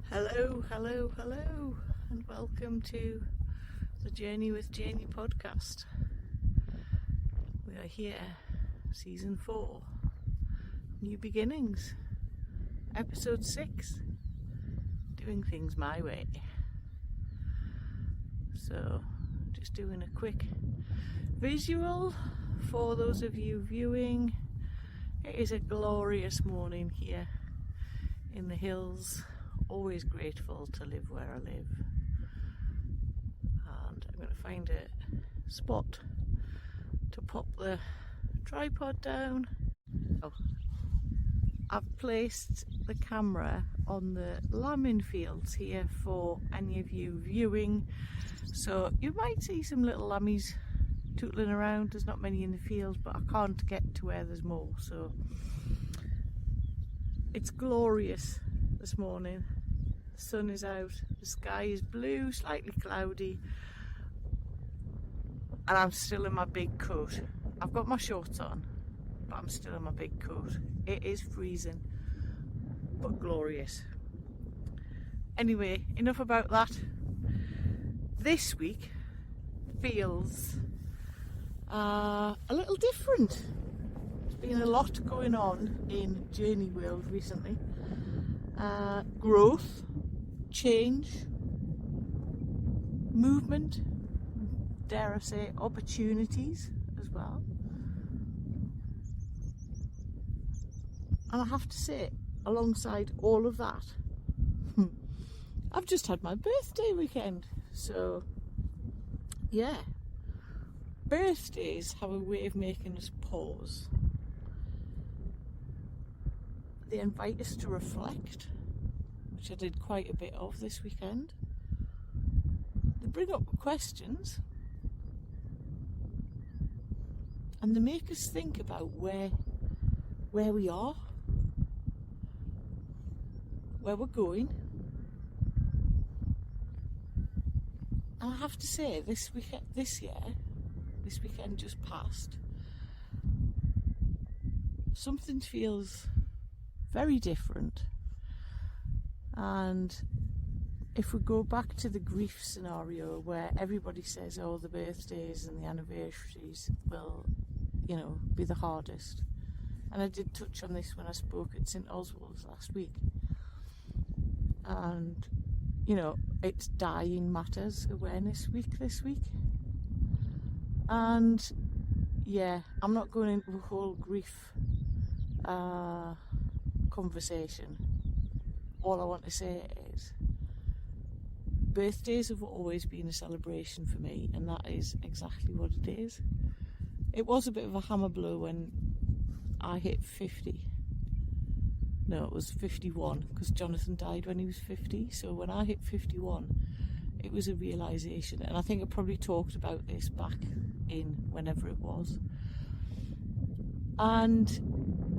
Hello, and welcome to the Journey with Janey podcast. We are here, season 4, New Beginnings, episode 6, doing things my way. So, just doing a quick visual for those of you viewing. It is a glorious morning here in the hills. Always grateful to live where I live, and I'm going to find a spot to pop the tripod down. I've placed the camera on the lambing fields here for any of you viewing, so you might see some little lammies tootling around. There's not many in the fields, but I can't get to where there's more, so it's glorious this morning. The sun is out, the sky is blue, slightly cloudy, and I'm still in my big coat. I've got my shorts on, but I'm still in my big coat. It is freezing, but glorious. Anyway, enough about that. This week feels a little different. There's been a lot going on in Janey world recently. Growth, change, movement, dare I say opportunities as well. And I have to say, alongside all of that, I've just had my birthday weekend. So yeah, birthdays have a way of making us pause. They invite us to reflect, which I did quite a bit of this weekend. They bring up questions, and they make us think about where we are, where we're going. And I have to say, this weekend just passed, something feels very different. And if we go back to the grief scenario where everybody says, oh, the birthdays and the anniversaries will, be the hardest. And I did touch on this when I spoke at St Oswald's last week. And, it's Dying Matters Awareness Week this week. And yeah, I'm not going into a whole grief conversation. All I want to say is birthdays have always been a celebration for me, and that is exactly what it is. It was a bit of a hammer blow when I hit 50. No, it was 51, because Jonathan died when he was 50. So when I hit 51, it was a realisation, and I think I probably talked about this back in whenever it was. And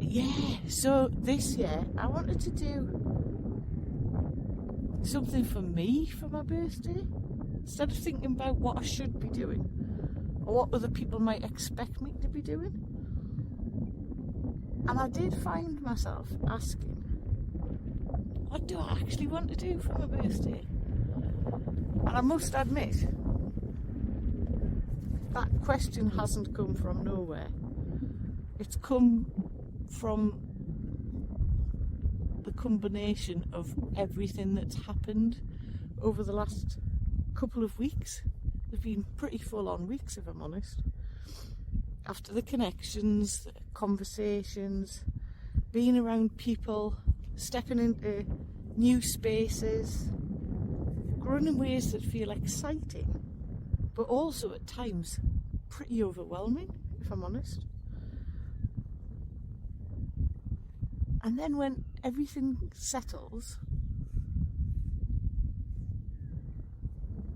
yeah, so this year I wanted to do something for me for my birthday, instead of thinking about what I should be doing or what other people might expect me to be doing. And I did find myself asking, what do I actually want to do for my birthday? And I must admit, that question hasn't come from nowhere. It's come from the combination of everything that's happened over the last couple of weeks. They've been pretty full-on weeks, if I'm honest. After the connections, the conversations, being around people, stepping into new spaces, growing in ways that feel exciting, but also at times pretty overwhelming, if I'm honest. And then when everything settles,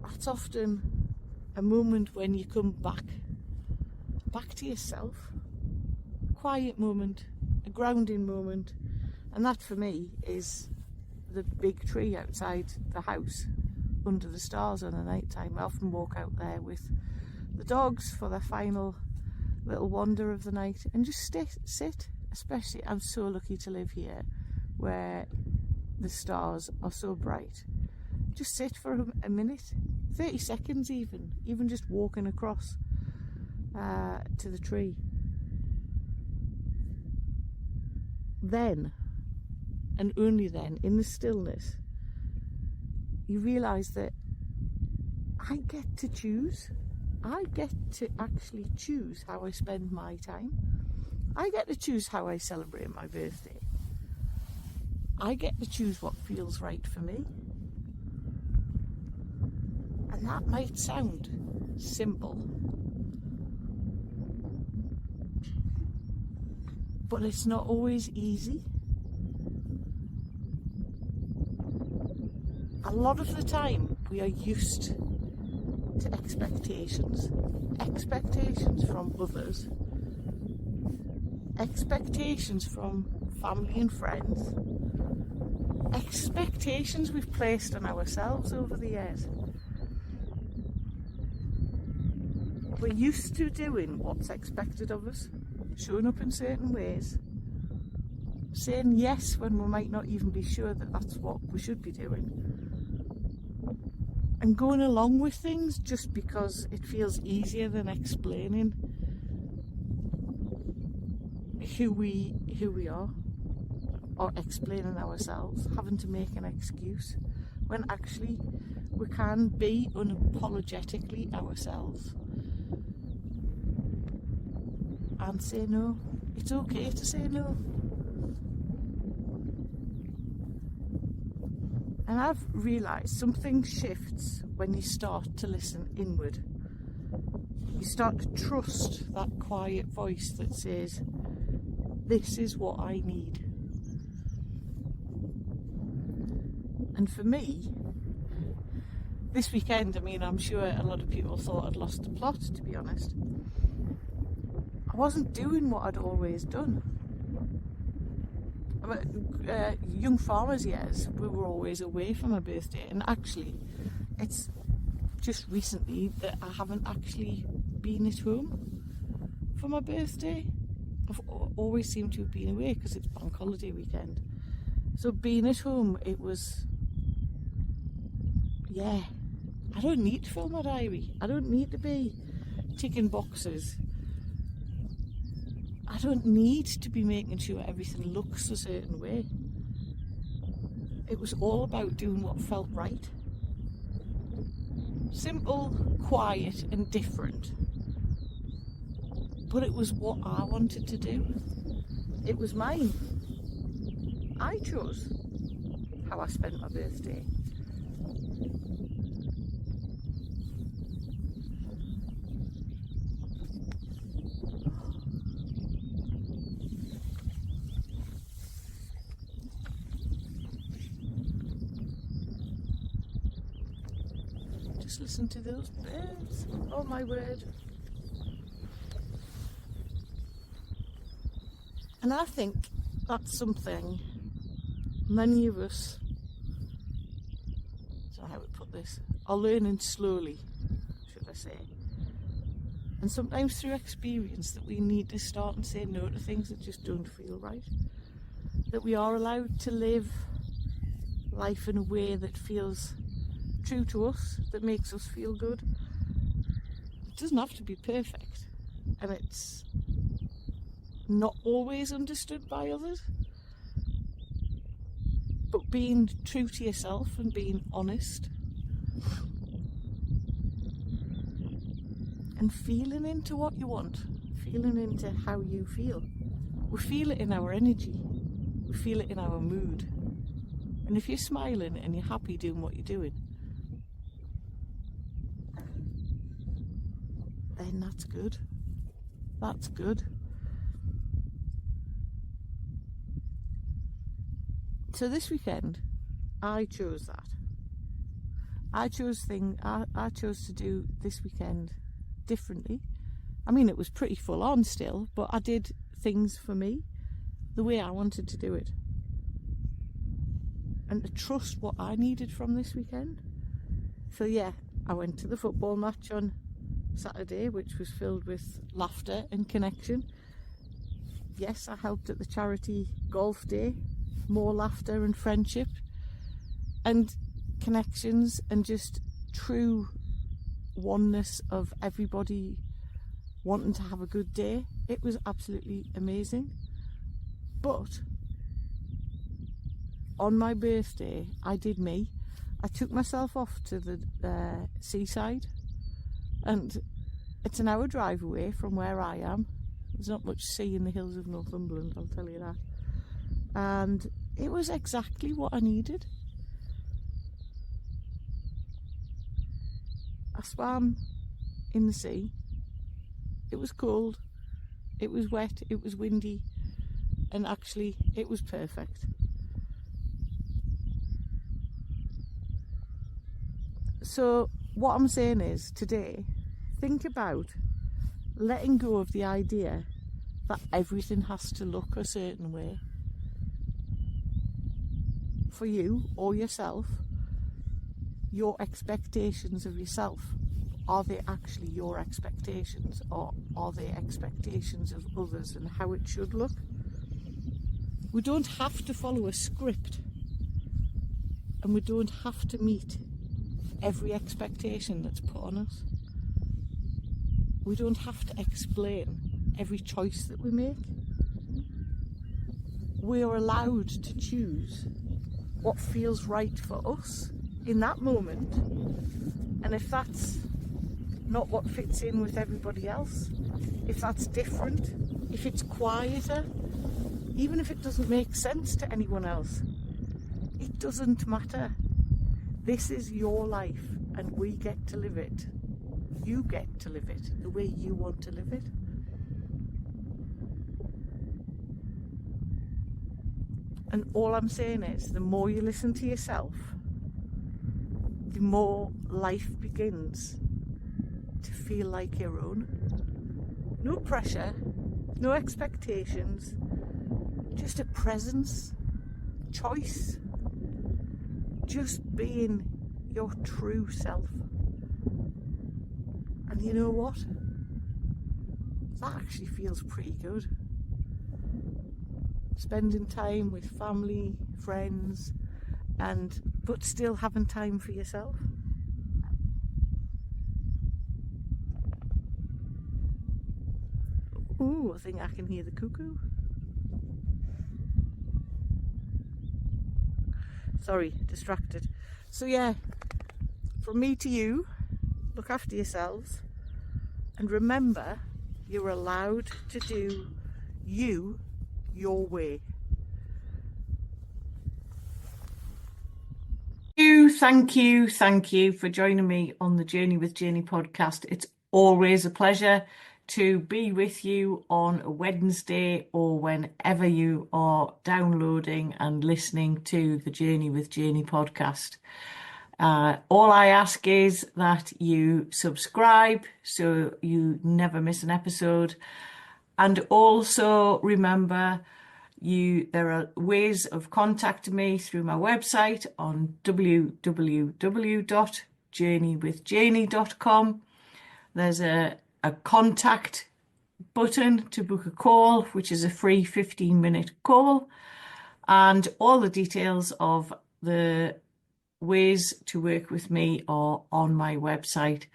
that's often a moment when you come back to yourself, a quiet moment, a grounding moment. And that for me is the big tree outside the house under the stars on the night time. I often walk out there with the dogs for their final little wander of the night and just sit. Especially, I'm so lucky to live here, where the stars are so bright, just sit for a minute, 30 seconds even just walking across to the tree. Then, and only then, in the stillness, you realise that I get to choose. I get to actually choose how I spend my time. I get to choose how I celebrate my birthday. I get to choose what feels right for me. And that might sound simple, but it's not always easy. A lot of the time we are used to expectations from others, expectations from family and friends, expectations we've placed on ourselves over the years. We're used to doing what's expected of us, showing up in certain ways, saying yes when we might not even be sure that that's what we should be doing, and going along with things just because it feels easier than explaining who we are, or explaining ourselves, having to make an excuse, when actually we can be unapologetically ourselves and say no. It's okay to say no. And I've realised something shifts when you start to listen inward. You start to trust that quiet voice that says, this is what I need. And for me, this weekend, I mean, I'm sure a lot of people thought I'd lost the plot, to be honest. I wasn't doing what I'd always done. Young farmers' years, we were always away for my birthday, and actually it's just recently that I haven't actually been at home for my birthday. I've always seemed to have been away because it's bank holiday weekend. So being at home, it was, I don't need to fill my diary. I don't need to be ticking boxes. I don't need to be making sure everything looks a certain way. It was all about doing what felt right. Simple, quiet and different. But it was what I wanted to do. It was mine. I chose how I spent my birthday. Just listen to those birds. Oh my word. And I think that's something many of us, I don't know how to put this, are learning slowly, should I say. And sometimes through experience, that we need to start and say no to things that just don't feel right. That we are allowed to live life in a way that feels true to us, that makes us feel good. It doesn't have to be perfect, and it's not always understood by others, but being true to yourself and being honest and feeling into what you want, feeling into how you feel. We feel it in our energy, we feel it in our mood, and if you're smiling and you're happy doing what you're doing, then that's good. That's good. So this weekend, I chose that. I chose to do this weekend differently. I mean, it was pretty full on still, but I did things for me the way I wanted to do it. And to trust what I needed from this weekend. So yeah, I went to the football match on Saturday, which was filled with laughter and connection. Yes, I helped at the charity golf day. More laughter and friendship and connections and just true oneness of everybody wanting to have a good day. It was absolutely amazing. But on my birthday, I did me. I took myself off to the seaside, and it's an hour drive away from where I am. There's not much sea in the hills of Northumberland, I'll tell you that. And it was exactly what I needed. I swam in the sea. It was cold, it was wet, it was windy, and actually it was perfect. So what I'm saying is, today, think about letting go of the idea that everything has to look a certain way for you or yourself. Your expectations of yourself, are they actually your expectations, or are they expectations of others and how it should look? We don't have to follow a script, and we don't have to meet every expectation that's put on us. We don't have to explain every choice that we make. We are allowed to choose what feels right for us in that moment, and if that's not what fits in with everybody else, if that's different, if it's quieter, even if it doesn't make sense to anyone else, it doesn't matter. This is your life, and we get to live it. You get to live it the way you want to live it. And all I'm saying is, the more you listen to yourself, the more life begins to feel like your own. No pressure, no expectations, just a presence, choice, just being your true self. And you know what? That actually feels pretty good. Spending time with family, friends, but still having time for yourself. Ooh, I think I can hear the cuckoo. Sorry, distracted. So yeah, from me to you, look after yourselves, and remember, you're allowed to do you your way. Thank you for joining me on the Journey with Janey podcast. It's always a pleasure to be with you on a Wednesday, or whenever you are downloading and listening to the Journey with Janey podcast. All I ask is that you subscribe so you never miss an episode, and also remember, there are ways of contacting me through my website on www.janeywithjaney.com. There's a contact button to book a call, which is a free 15-minute call, and all the details of the ways to work with me are on my website.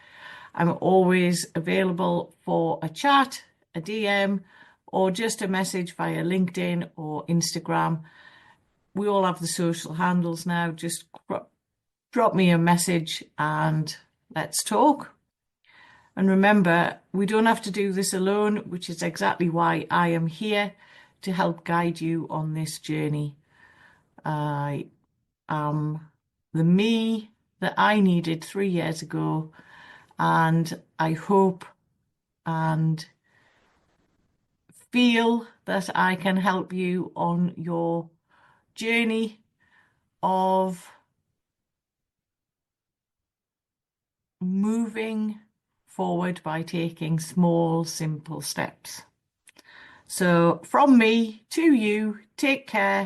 I'm always available for a chat, a DM, or just a message via LinkedIn or Instagram. We all have the social handles now. Just drop me a message and let's talk. And remember, we don't have to do this alone, which is exactly why I am here, to help guide you on this journey. I am the me that I needed 3 years ago, and I hope and feel that I can help you on your journey of moving forward by taking small, simple steps. So from me to you, take care.